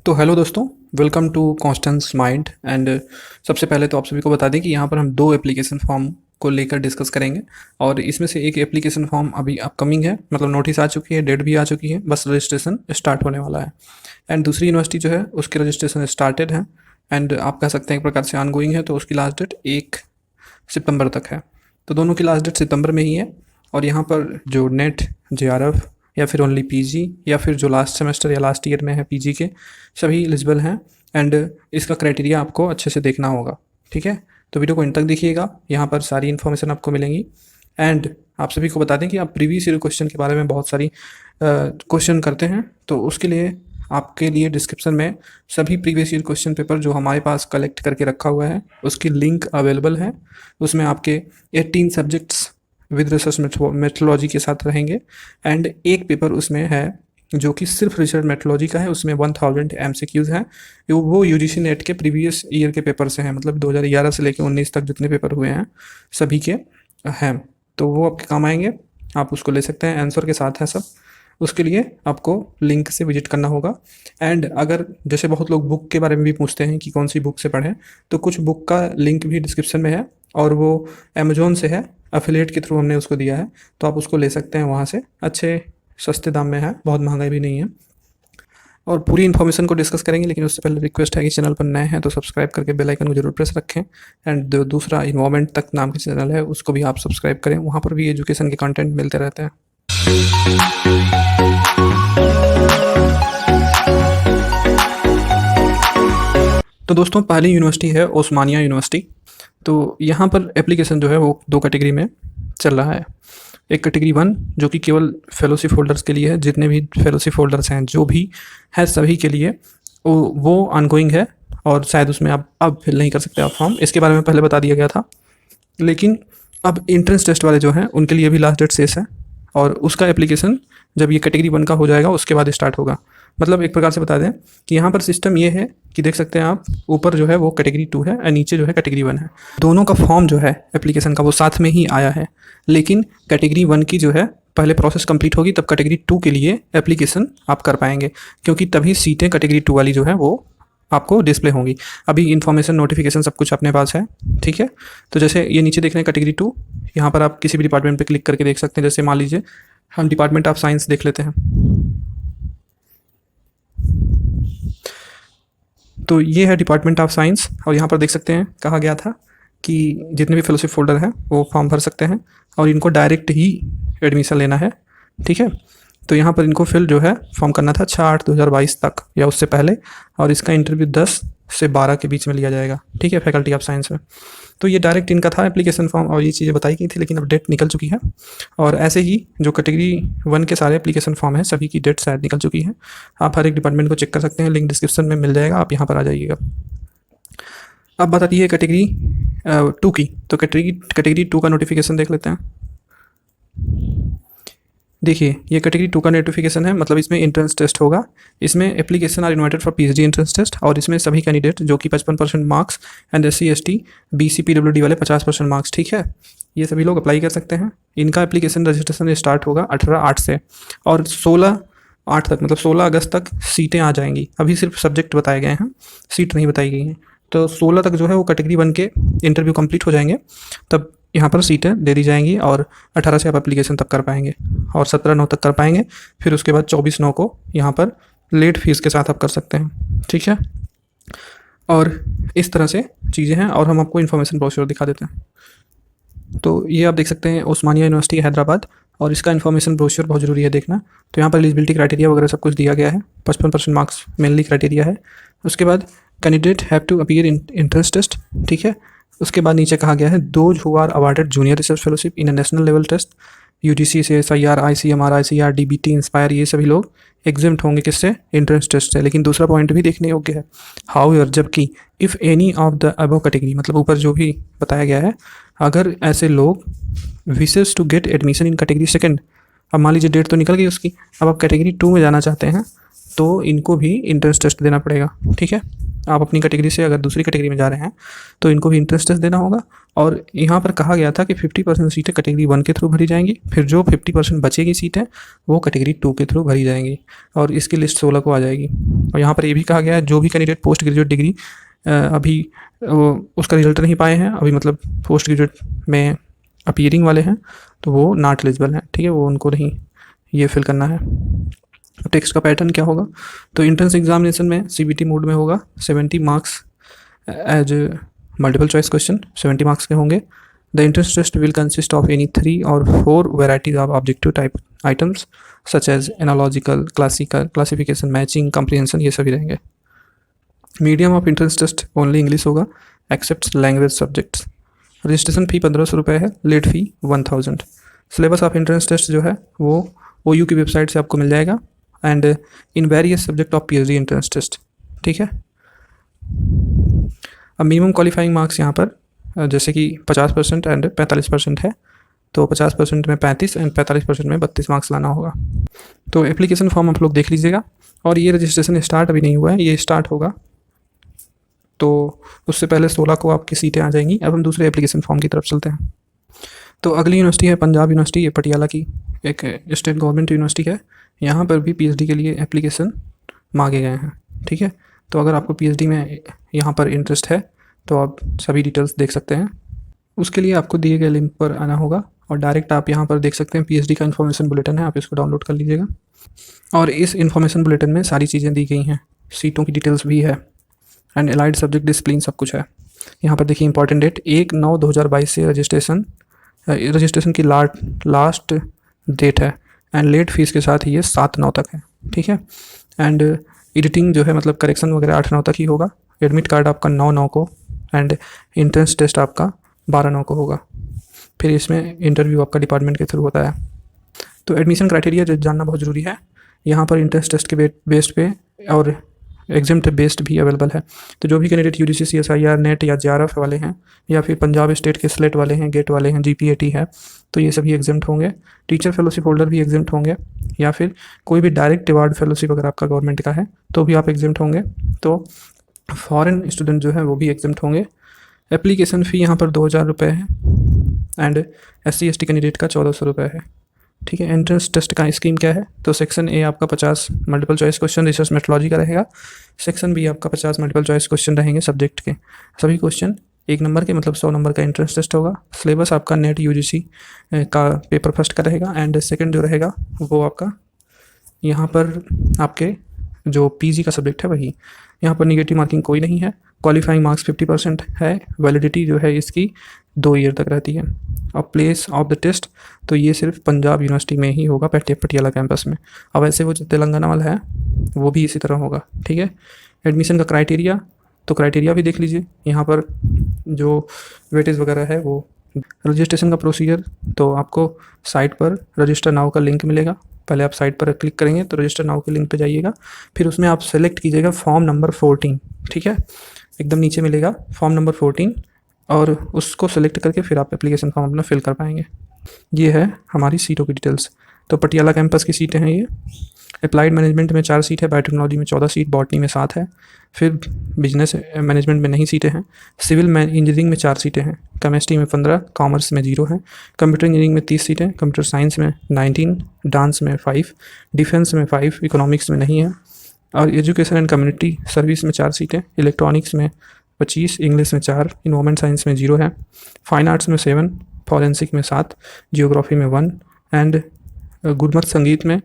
तो हेलो दोस्तों, welcome to Constance Mind. And सबसे पहले तो आप सभी को बता दें कि यहाँ पर हम दो एप्लीकेशन फॉर्म को लेकर डिस्कस करेंगे। और इसमें से एक एप्लीकेशन फॉर्म अभी अपकमिंग है, मतलब नोटिस आ चुकी है, डेट भी आ चुकी है, बस रजिस्ट्रेशन स्टार्ट होने वाला है। एंड दूसरी यूनिवर्सिटी जो है उसके रजिस्ट्रेशन स्टार्टेड है एंड आप कह सकते हैं एक प्रकार से ऑनगोइंग है, तो उसकी लास्ट डेट 1 सितंबर तक है। तो दोनों की लास्ट डेट सितंबर में ही है। और यहाँ पर जो नेट, जेआरएफ या फिर ओनली पीजी या फिर जो लास्ट सेमेस्टर या लास्ट ईयर में है पीजी के, सभी एलिजिबल हैं। एंड इसका क्राइटेरिया आपको अच्छे से देखना होगा, ठीक है। तो वीडियो को इन तक देखिएगा, यहाँ पर सारी इन्फॉर्मेशन आपको मिलेंगी। एंड आप सभी को बता दें कि आप प्रीवियस ईयर क्वेश्चन के बारे में बहुत सारी क्वेश्चन करते हैं, तो उसके लिए आपके लिए डिस्क्रिप्शन में सभी प्रीवियस ईयर क्वेश्चन पेपर जो हमारे पास कलेक्ट करके रखा हुआ है उसकी लिंक अवेलेबल है। उसमें आपके 18 सब्जेक्ट्स विद रिसर्च मेथोलॉजी के साथ रहेंगे। एंड एक पेपर उसमें है जो कि सिर्फ रिसर्च मेथोलॉजी का है, उसमें 1000 MCQs हैं। वो यूजीसी नेट के प्रीवियस ईयर के पेपर से हैं, मतलब 2011 से लेकर 19 तक जितने पेपर हुए हैं सभी के हैं। तो वो आपके काम आएंगे, आप उसको ले सकते हैं, आंसर के साथ है सब। उसके लिए आपको लिंक से विजिट करना होगा। एंड अगर जैसे बहुत लोग बुक के बारे में भी पूछते हैं कि कौन सी बुक से पढ़ें, तो कुछ बुक का लिंक भी डिस्क्रिप्शन में है और वो अमेजोन से है, एफिलिएट के थ्रू हमने उसको दिया है, तो आप उसको ले सकते हैं वहाँ से। अच्छे सस्ते दाम में है, बहुत महंगा भी नहीं है। और पूरी इन्फॉर्मेशन को डिस्कस करेंगे, लेकिन उससे पहले रिक्वेस्ट है कि चैनल पर नए हैं तो सब्सक्राइब करके बेल आइकन को जरूर प्रेस रखें। एंड जो दूसरा इन्वॉल्वमेंट तक नाम का चैनल है उसको भी आप सब्सक्राइब करें, वहाँ पर भी एजुकेशन के कंटेंट मिलते रहते हैं। तो दोस्तों, पहली यूनिवर्सिटी है ओस्मानिया यूनिवर्सिटी। तो यहाँ पर एप्लीकेशन जो है वो दो कैटेगरी में चल रहा है। एक कैटेगरी 1 जो कि केवल फेलोशिप होल्डर्स के लिए है, जितने भी फेलोशिप होल्डर्स हैं जो भी है सभी के लिए वो ऑनगोइंग है। और शायद उसमें आप अब फिल नहीं कर सकते आप फॉर्म, इसके बारे में पहले बता दिया गया था। लेकिन अब एंट्रेंस टेस्ट वाले जो हैं उनके लिए भी लास्ट डेट शेष है, और उसका एप्लीकेशन जब ये कैटेगरी 1 का हो जाएगा उसके बाद स्टार्ट होगा। मतलब एक प्रकार से बता दें कि यहाँ पर सिस्टम ये है कि देख सकते हैं आप, ऊपर जो है वो कैटेगरी 2 है और नीचे जो है कैटेगरी 1 है। दोनों का फॉर्म जो है एप्लीकेशन का वो साथ में ही आया है, लेकिन कैटेगरी 1 की जो है पहले प्रोसेस कंप्लीट होगी, तब कैटेगरी 2 के लिए एप्लीकेशन आप कर पाएंगे, क्योंकि तभी सीटें कैटेगरी 2 वाली जो है वो आपको डिस्प्ले होंगी। अभी इन्फॉर्मेशन, नोटिफिकेशन सब कुछ अपने पास है, ठीक है। तो जैसे ये नीचे देख रहे हैं कैटेगरी 2, यहाँ पर आप किसी भी डिपार्टमेंट पे क्लिक करके देख सकते हैं। जैसे मान लीजिए हम डिपार्टमेंट ऑफ साइंस देख लेते हैं, तो ये है डिपार्टमेंट ऑफ साइंस। और यहाँ पर देख सकते हैं कहा गया था कि जितने भी फेलोशिप फोल्डर हैं वो फॉर्म भर सकते हैं और इनको डायरेक्ट ही एडमिशन लेना है, ठीक है। तो यहाँ पर इनको फिल जो है फॉर्म करना था 6/8/2022 तक या उससे पहले, और इसका इंटरव्यू 10 से 12 के बीच में लिया जाएगा, ठीक है, फैकल्टी ऑफ साइंस में। तो ये डायरेक्ट इनका था एप्लीकेशन फॉर्म और ये चीज़ें बताई गई थी, लेकिन अब डेट निकल चुकी है। और ऐसे ही जो कैटेगरी 1 के सारे एप्लीकेशन फॉर्म हैं सभी की डेट शायद निकल चुकी है। आप हर एक डिपार्टमेंट को चेक कर सकते हैं, लिंक डिस्क्रिप्शन में मिल जाएगा, आप यहाँ पर आ जाइएगा। अब बताती है कैटेगरी 2 की, तो कैटेगरी 2 का नोटिफिकेशन देख लेते हैं। देखिए, ये कैटेगरी 2 का नोटिफिकेशन है, मतलब इसमें एंट्रेंस टेस्ट होगा। इसमें application are invited for PhD entrance test, और इसमें सभी कैंडिडेट जो कि 55% marks and SC ST BC PWD वाले 50% मार्क्स, ठीक है, ये सभी लोग अप्लाई कर सकते हैं। इनका एप्लीकेशन रजिस्ट्रेशन स्टार्ट होगा 18/8 से और 16/8 तक, मतलब 16 अगस्त तक सीटें आ जाएंगी। अभी सिर्फ सब्जेक्ट बताए गए हैं, सीट नहीं बताई गई हैं। तो 16 तक जो है वो कैटेगरी 1 के इंटरव्यू कंप्लीट हो जाएंगे, तब यहाँ पर सीटें दे दी जाएंगी और 18 से आप एप्लीकेशन तक कर पाएंगे और 17/9 तक कर पाएंगे। फिर उसके बाद 24/9 को यहाँ पर लेट फीस के साथ आप कर सकते हैं, ठीक है। और इस तरह से चीज़ें हैं, और हम आपको इन्फॉर्मेशन ब्रोशर दिखा देते हैं। तो ये आप देख सकते हैं ओस्मानिया यूनिवर्सिटी हैदराबाद, और इसका इन्फॉर्मेशन ब्रोशर बहुत ज़रूरी है देखना। तो यहाँ पर एलिजिबिलिटी क्राइटेरिया वगैरह सब कुछ दिया गया है, 55% मार्क्स मेनली क्राइटेरिया है। उसके बाद candidate have to appear in entrance test, ठीक है। उसके बाद नीचे कहा गया है those who are awarded junior research fellowship in a national level test, UGC से SIR ICMR ICR DBT Inspire, ये सभी लोग एग्जिम्ट होंगे किससे, एंट्रेंस टेस्ट से। लेकिन दूसरा पॉइंट भी देखने योग्य है, हाउएवर, जबकि if any of the above category, मतलब ऊपर जो भी बताया गया है, अगर ऐसे लोग wishes to get admission in category 2, अब मान लीजिए डेट तो निकल गई उसकी, अब आप कैटेगरी 2 में जाना चाहते हैं तो इनको भी एंट्रेंस टेस्ट देना पड़ेगा, ठीक है। आप अपनी कैटेगरी से अगर दूसरी कैटेगरी में जा रहे हैं तो इनको भी इंट्रेंस टेस्ट देना होगा। और यहाँ पर कहा गया था कि 50% सीटें कैटेगरी 1 के थ्रू भरी जाएंगी, फिर जो 50% बचेगी सीटें वो कैटेगरी 2 के थ्रू भरी जाएंगी, और इसकी लिस्ट 16 को आ जाएगी। और यहाँ पर ये भी कहा गया है जो भी कैंडिडेट पोस्ट ग्रेजुएट डिग्री अभी उसका रिजल्ट नहीं पाए हैं अभी, मतलब पोस्ट ग्रेजुएट में अपीयरिंग वाले हैं, तो वो नॉट एलिजिबल हैं, ठीक है, वो उनको नहीं ये फिल करना है। टेक्स्ट का पैटर्न क्या होगा, तो एंट्रेंस एग्जामिनेशन में सीबीटी मोड में होगा, 70 marks as multiple choice question 70 marks के होंगे। The entrance test will consist of any 3 और 4 varieties of objective type items such as analogical, classical, classification, matching, comprehension, ये सभी रहेंगे। Medium of entrance test only English होगा except language subjects. Registration fee 1500 रुपये है, late fee 1000। Syllabus of entrance test जो है वो OU की वेबसाइट से आपको मिल जाएगा, and in various subject of PhD entrance test, ठीक है। अब मिनिमम क्वालिफाइंग मार्क्स यहाँ पर जैसे कि 50% एंड 45% है, तो 50% में 35 एंड 45% में 32 मार्क्स लाना होगा। तो एप्लीकेशन फॉर्म आप लोग देख लीजिएगा, और ये रजिस्ट्रेशन स्टार्ट अभी नहीं हुआ है, ये स्टार्ट होगा, तो उससे पहले 16 को आपकी सीटें आ जाएंगी। अब हम दूसरे एप्लीकेशन फॉर्म की तरफ चलते हैं। तो अगली यूनिवर्सिटी है पंजाब यूनिवर्सिटी, ये पटियाला की एक स्टेट गवर्नमेंट यूनिवर्सिटी है। यहाँ पर भी PhD के लिए एप्लीकेशन मांगे गए हैं, ठीक है। तो अगर आपको PhD में यहाँ पर इंटरेस्ट है तो आप सभी डिटेल्स देख सकते हैं। उसके लिए आपको दिए गए लिंक पर आना होगा, और डायरेक्ट आप यहाँ पर देख सकते हैं PhD का इन्फॉर्मेशन बुलेटिन है, आप इसको डाउनलोड कर लीजिएगा। और इस इन्फॉर्मेशन बुलेटिन में सारी चीज़ें दी गई हैं, सीटों की डिटेल्स भी है, एंड एलाइड सब्जेक्ट डिसिप्लिन सब कुछ है। यहाँ पर देखिए इंपॉर्टेंट डेट 1/9/2022 से रजिस्ट्रेशन की लास्ट डेट है, एंड लेट फीस के साथ ही ये 7/9 तक है, ठीक है। एंड एडिटिंग जो है मतलब करेक्शन वगैरह 8/9 तक ही होगा। एडमिट कार्ड आपका 9/9 को, एंड एंट्रेंस टेस्ट आपका 12/9 को होगा। फिर इसमें इंटरव्यू आपका डिपार्टमेंट के थ्रू होता है। तो एडमिशन क्राइटेरिया जानना बहुत ज़रूरी है। यहाँ पर एंट्रेंस टेस्ट के बेस्ड पे और एग्जाम बेस्ड भी अवेलेबल है। तो जो भी कैंडिडेट UGC CSIR नेट या JRF वाले हैं, या फिर पंजाब स्टेट के स्लेट वाले हैं, गेट वाले हैं, GPAT है, तो ये सभी एग्जाम्ट होंगे। टीचर फेलोशिप होल्डर भी एग्जाम्ट होंगे, या फिर कोई भी डायरेक्ट अवार्ड फेलोशिप अगर आपका गवर्नमेंट का है तो भी आप एग्जाम्ट होंगे। तो फॉरेन स्टूडेंट जो है वो भी एग्जाम्ट होंगे। एप्लीकेशन फ़ी यहाँ पर 2000 रुपये है, एंड SC ST कैंडिडेट का 1400 रुपये है, ठीक है। एंट्रेंस टेस्ट का स्कीम क्या है, तो सेक्शन A आपका 50 multiple choice question research methodology का रहेगा। सेक्शन B आपका 50 मल्टीपल चॉइस क्वेश्चन रहेंगे सब्जेक्ट के, सभी क्वेश्चन 1 नंबर के, मतलब 100 नंबर का एंट्रेंस टेस्ट होगा। सिलेबस आपका नेट UGC का पेपर फर्स्ट का रहेगा, एंड सेकंड जो रहेगा वो आपका यहाँ पर आपके जो PG का सब्जेक्ट है वही। यहाँ पर निगेटिव मार्किंग कोई नहीं है। क्वालिफाइंग मार्क्स 50% है। वैलिडिटी जो है इसकी 2 ईयर तक रहती है। और प्लेस ऑफ द टेस्ट तो ये सिर्फ पंजाब यूनिवर्सिटी में ही होगा, पटियाला कैंपस में। अब ऐसे वो जो तेलंगाना वाला है वो भी इसी तरह होगा, ठीक है। एडमिशन का क्राइटेरिया, तो क्राइटेरिया भी देख लीजिए। यहाँ पर जो वेटेज वगैरह है वो रजिस्ट्रेशन का प्रोसीजर, तो आपको साइट पर रजिस्टर नाउ का लिंक मिलेगा। पहले आप साइट पर क्लिक करेंगे तो रजिस्टर नाउ के लिंक पे जाइएगा, फिर उसमें आप सेलेक्ट कीजिएगा फॉर्म नंबर 14, ठीक है। एकदम नीचे मिलेगा फॉर्म नंबर 14, और उसको सेलेक्ट करके फिर आप एप्लीकेशन फॉर्म अपना फिल कर पाएंगे। ये है हमारी सीटों की डिटेल्स। तो पटियाला कैंपस की सीटें हैं ये। अप्लाइड मैनेजमेंट में 4 सीट है, बायोटेक्नोलॉजी में 14 सीट, बॉटनी में 7 है, फिर बिजनेस मैनेजमेंट में नहीं सीटें हैं। सिविल इंजीनियरिंग में 4 सीटें हैं, केमिस्ट्री में 15, कॉमर्स में 0 है, कंप्यूटर इंजीनियरिंग में 30 सीटें, कंप्यूटर साइंस में 19, डांस में 5, डिफेंस में 5, इकोनॉमिक्स में नहीं है, और एजुकेशन एंड कम्युनिटी सर्विस में 4 सीटें, इलेक्ट्रॉनिक्स में 25, इंग्लिश में 4, इन्वायरमेंट साइंस में 0 है, फाइन आर्ट्स में 7, फॉरेंसिक में 7, जियोग्राफी में 1, एंड गुरमत संगीत में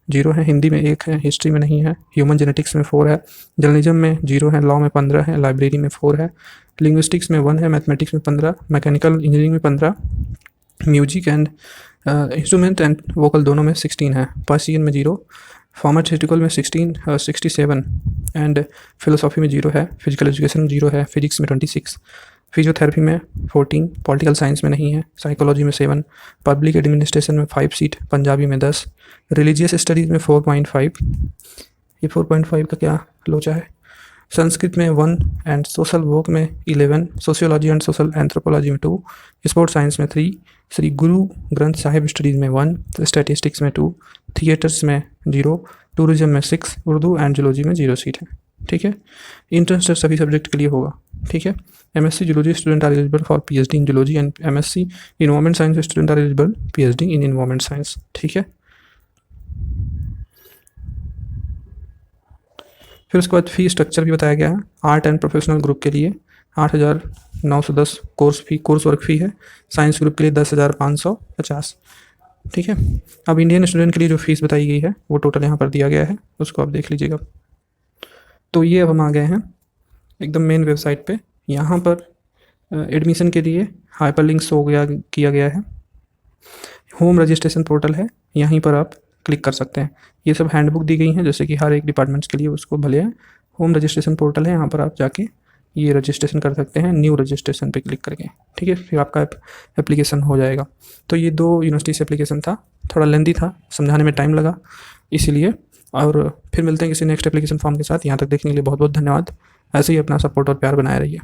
0 है, हिंदी में 1 है, हिस्ट्री में नहीं है, ह्यूमन जेनेटिक्स में 4 है, जर्नलिज्म में 0 है, लॉ में 15 है, लाइब्रेरी में 4 है, लिंग्विस्टिक्स में 1 है, मैथमेटिक्स में 15, मैकेनिकल इंजीनियरिंग में 15, music and instrument and vocal दोनों में 16 है, पर्सियन में 0, फार्मास्यूटिकल में 67 एंड फिलोसॉफी में 0 है, फिजिकल एजुकेशन में 0 है, फिजिक्स में 26, फिजियोथेरेपी में 14, पॉलिटिकल साइंस में नहीं है, साइकोलॉजी में 7, पब्लिक एडमिनिस्ट्रेशन में 5 सीट, पंजाबी में 10, रिलीजियस स्टडीज़ में 4.5, ये 4.5 का क्या लोचा है, संस्कृत में 1 एंड सोशल वर्क में 11, सोशियोलॉजी एंड सोशल एंथ्रोपोलॉजी में 2, स्पोर्ट्स साइंस में 3, श्री गुरु ग्रंथ साहिब स्टडीज़ में 1, स्टैटिस्टिक्स में 2, थिएटर्स में 0, टूरिज्म में 6, उर्दू एंड जूलॉजी में 0 सीट है, ठीक है। इंट्रेंस टेस्ट सभी सब्जेक्ट के लिए होगा, ठीक है। MSc zoology student are eligible for PhD in zoology and MSc environment science student are eligible PhD in environment science, ठीक है। फिर उसके बाद फी स्ट्रक्चर भी बताया गया है। आर्ट एंड प्रोफेशनल ग्रुप के लिए 8,910 कोर्स वर्क फ़ी है। साइंस ग्रुप के लिए 10,550, ठीक है। अब इंडियन स्टूडेंट के लिए जो फीस बताई गई है वो टोटल यहाँ पर दिया गया है, उसको आप देख लीजिएगा। तो ये अब हम आ गए हैं एकदम मेन वेबसाइट पे। यहाँ पर एडमिशन के लिए हाइपर लिंक शो किया गया है। होम रजिस्ट्रेशन पोर्टल है, यहीं पर आप क्लिक कर सकते हैं। ये सब हैंडबुक दी गई हैं जैसे कि हर एक डिपार्टमेंट्स के लिए उसको भले है। होम रजिस्ट्रेशन पोर्टल है, यहाँ पर आप जाके ये रजिस्ट्रेशन कर सकते हैं न्यू रजिस्ट्रेशन पे क्लिक करके, ठीक है। फिर आपका एप्लीकेशन हो जाएगा। तो ये 2 यूनिवर्सिटी से एप्लीकेशन था, थोड़ा लेंदी था, समझाने में टाइम लगा इसीलिए। और फिर मिलते हैं किसी नेक्स्ट एप्लीकेशन फॉर्म के साथ। यहाँ तक देखने के लिए बहुत बहुत धन्यवाद। ऐसे ही अपना सपोर्ट और प्यार बनाए रहिए।